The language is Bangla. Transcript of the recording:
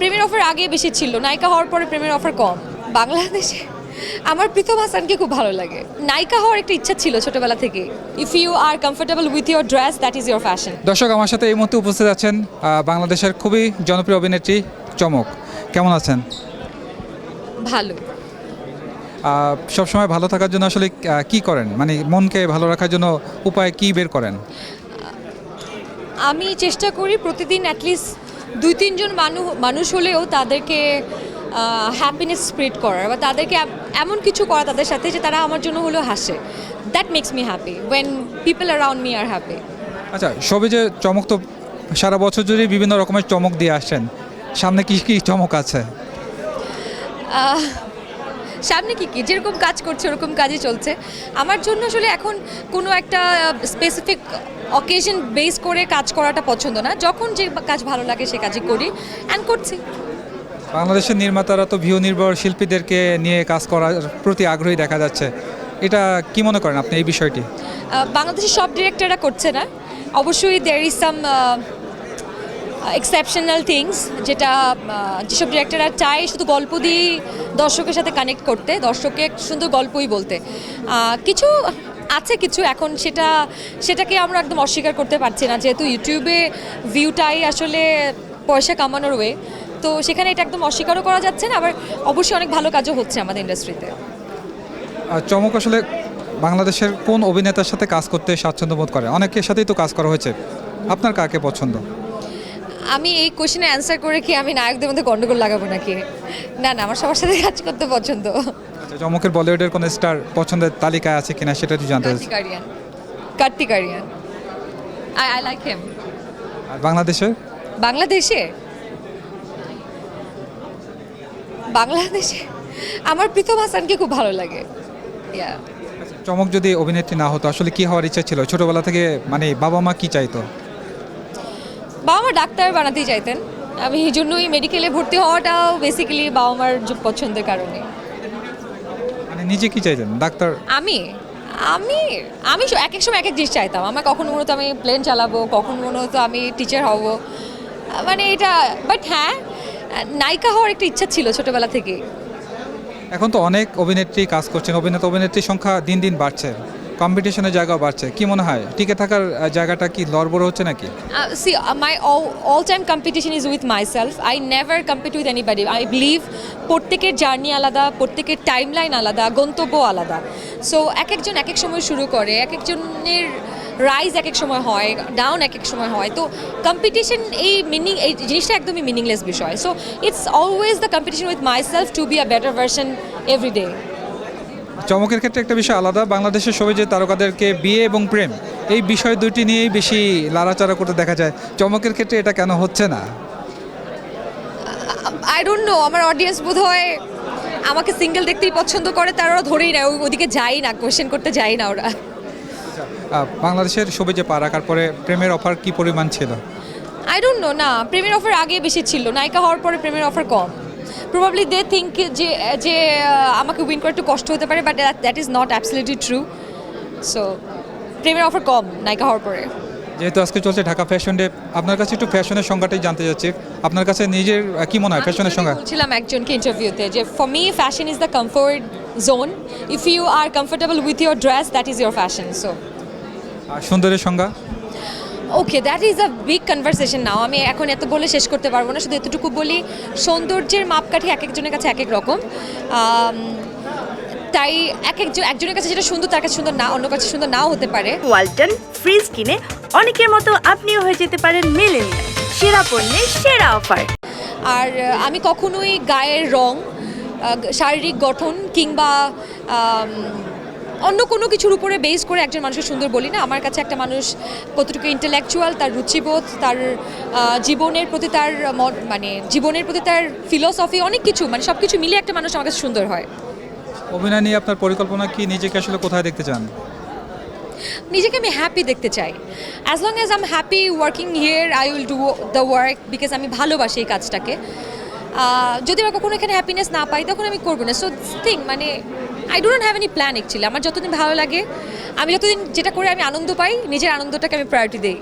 প্রেমের অফার আগে বেশি ছিল, নায়িকা হওয়ার পরে প্রেমের অফার কম। বাংলাদেশে আমার প্রীতম হাসানকে খুব ভালো লাগে। নায়িকা হওয়ার একটা ইচ্ছা ছিল ছোটবেলা থেকে। If you are comfortable with your dress, that is your fashion. দর্শক, আমার সাথে এই মুহূর্তে উপস্থিত আছেন বাংলাদেশের খুবই জনপ্রিয় অভিনেত্রী চমক। কেমন আছেন? ভালো। সবসময় ভালো থাকার জন্য আসলে কি করেন, মানে মনকে ভালো রাখার জন্য উপায় কি বের করেন? আমি চেষ্টা করি প্রতিদিন অ্যাটলিস্ট 2-3 জন মানুষ হলেও তাদেরকে হ্যাপিনেস স্প্রেড করার, বা তাদেরকে এমন কিছু করা তাদের সাথে যে তারা আমার জন্য হলেও হাসে। That makes me happy when people around me are happy. আচ্ছা, সবে যে চমক তো সারা বছর জুড়ে বিভিন্ন রকমের চমক দিয়ে আসছেন, সামনে কি কি চমক আছে? সামনে কি যেরকম কাজ করছে ওরকম কাজই চলছে আমার জন্য। আসলে এখন কোনো একটা স্পেসিফিক অকেশন বেস করে কাজ করাটা পছন্দ না, যখন যে কাজ ভালো লাগে সে কাজই করি অ্যান্ড করছি। বাংলাদেশের নির্মাতারা তো ভিউ নির্ভর শিল্পীদেরকে নিয়ে কাজ করার প্রতি আগ্রহী দেখা যাচ্ছে, এটা কি মনে করেন আপনি এই বিষয়টি? বাংলাদেশের সব ডিরেক্টররা করছে না, অবশ্যই there is some exceptional things, যেটা যেসব ডিরেক্টররা চায় শুধু গল্প দিয়ে দর্শকের সাথে কানেক্ট করতে, দর্শককে সুন্দর গল্পই বলতে। কিছু আছে কিছু এখন সেটাকে আমরা একদম অস্বীকার করতে পারছি না, যেহেতু ইউটিউবে ভিউটাই আসলে পয়সা কামানোর ওয়ে, তো সেখানে এটা একদম অস্বীকারও করা যাচ্ছে না। আবার অবশ্যই অনেক ভালো কাজও হচ্ছে আমাদের ইন্ডাস্ট্রিতে। চমক আসলে বাংলাদেশের কোন অভিনেতার সাথে কাজ করতে স্বাচ্ছন্দ্য বোধ করে? অনেকের সাথেই তো কাজ করা হয়েছে, আপনার কাকে পছন্দ? আমি এই কোশ্চেনে অ্যান্সার করে কি আমি নায়কদের মধ্যে গন্ডগোল লাগাবো নাকি? না, আমার সবার সাথে কাজ করতে পছন্দ। আচ্ছা, চমকের বলিউডের কোন স্টার পছন্দের তালিকায় আছে কিনা সেটা একটু জানতে চাচ্ছি। Kartik Aaryan, I like him. আর বাংলাদেশে আমার প্রীতম হাসানকে খুব ভালো লাগে। চমক যদি অভিনেত্রী না হতো আসলে কি হওয়ার ইচ্ছা ছিল ছোটবেলা থেকে, মানে বাবা মা কি চাইতো? বাবা মা ডাক্তার বানাতেই চাইতেন, আমি এই জন্যই মেডিকেলে ভর্তি হওয়াটাও বেসিক্যালি বাবা মার পছন্দের কারণে। মানে নিজে কি চাইতেন, ডাক্তার? আমি আমি আমি এক এক সময় এক এক জিনিস চাইতাম। আমার কখনো মনে হতো আমি প্লেন চালাবো, কখনো মনে হতো আমি টিচার হব, মানে এটা। বাট হ্যাঁ, নায়িকা হওয়ার একটা ইচ্ছা ছিল ছোটবেলা থেকে। এখন তো অনেক অভিনেত্রী কাজ করছেন, অভিনেত্রীর সংখ্যা দিন দিন বাড়ছে, কম্পিটিশনের জায়গাও বাড়ছে, কি মনে হয় টিকে থাকার জায়গাটা কি লড়বড় হচ্ছে নাকি? See, my all time competition is with myself. I never compete with anybody. I believe প্রত্যেকের জার্নি আলাদা, প্রত্যেকের টাইমলাইন আলাদা, গন্তব্য আলাদা। সো এক একজন এক এক সময় শুরু করে, এক একজনের রাইজ এক এক সময় হয়, ডাউন এক এক সময় হয়। তো কম্পিটিশন এই জিনিসটা একদমই মিনিংলেস বিষয়। So it's always the competition with myself to be a better version every day. চমকের ক্ষেত্রে একটা বিষয় আলাদা, বাংলাদেশের সবাই যে তারকাদেরকে বিয়ে এবং প্রেম এই বিষয় দুটি নিয়েই বেশি লাড়াচাড়া করতে দেখা যায়, চমকের ক্ষেত্রে এটা কেন হচ্ছে না? আই ডোন্ট নো, আমার অডিয়েন্স বোধ হয় আমাকে সিঙ্গেল দেখতেই পছন্দ করে, তারা ওরা ধরেই না, ওদিকে যাই না, কোয়েশ্চেন করতে যাই না ওরা। বাংলাদেশের সবাই যে পা রাখার পরে প্রেমের অফার কি পরিমাণ ছিল? আই ডোন্ট নো, না প্রেমের অফার আগে বেশি ছিল, নায়িকা হওয়ার পরে প্রেমের অফার কম। প্রবাবলি দে থিঙ্ক যে আমাকে উইন করে একটু কষ্ট হতে পারে, but that is not absolutely true. So প্রেমের অফার কম নায়িকা হওয়ার পরে। যেহেতু আজকে চলছে ঢাকা ফ্যাশন ডে, আপনার কাছে একটু ফ্যাশনের সংজ্ঞাটাই জানতে চাচ্ছি, আপনার কাছে নিজের কি মনে হয় ফ্যাশনের সংজ্ঞা? বলছিলাম একজনকে ইন্টারভিউতে যে for me fashion is the comfort zone. If you are comfortable with your dress, that is your fashion. So আর সুন্দরের সংজ্ঞা? Okay, that is a big conversation now. আমি এখন এত বলে শেষ করতে পারবো না, শুধু এতটুকু বলি সৌন্দর্যের মাপকাঠি এক একজনের কাছে এক এক রকম। তাই একজনের কাছে যেটা সুন্দর তার কাছে সুন্দর না, অন্য কাছে সুন্দর নাও হতে পারে। ওয়ালটন ফ্রিজ কিনে অনেকের মতো আপনিও হয়ে যেতে পারেন মিলেনিয়াল, সেরা পণ্যের সেরা অফার। আর আমি কখনোই গায়ের রং, শারীরিক গঠন কিংবা অন্য কোনো কিছুর উপরে বেস করে একজন মানুষের সুন্দর বলি না। আমার কাছে একটা মানুষ কতটুকু ইন্টেলেকচুয়াল, তার রুচিবোধ, তার জীবনের প্রতি তার ফিলোসফি, অনেক কিছু, মানে সব কিছু মিলিয়ে একটা মানুষ আমার কাছে সুন্দর হয়। অভিনয় নিয়ে আপনার পরিকল্পনা কি, নিজেকে আসলে কোথায় দেখতে চান? নিজেকে আমি হ্যাপি দেখতে চাই। As long as I am happy working here, I will do the work, because আমি ভালোবাসি এই কাজটাকে। যদি আমি কখনো এখানে হ্যাপিনেস না পাই তখন আমি করবো না। সো থিং মানে I don't have any plan actually. আমার যতদিন ভালো লাগে, আমি যতদিন যেটা করে আমি আনন্দ পাই, নিজের আনন্দটাকে আমি প্রায়োরিটি দিই।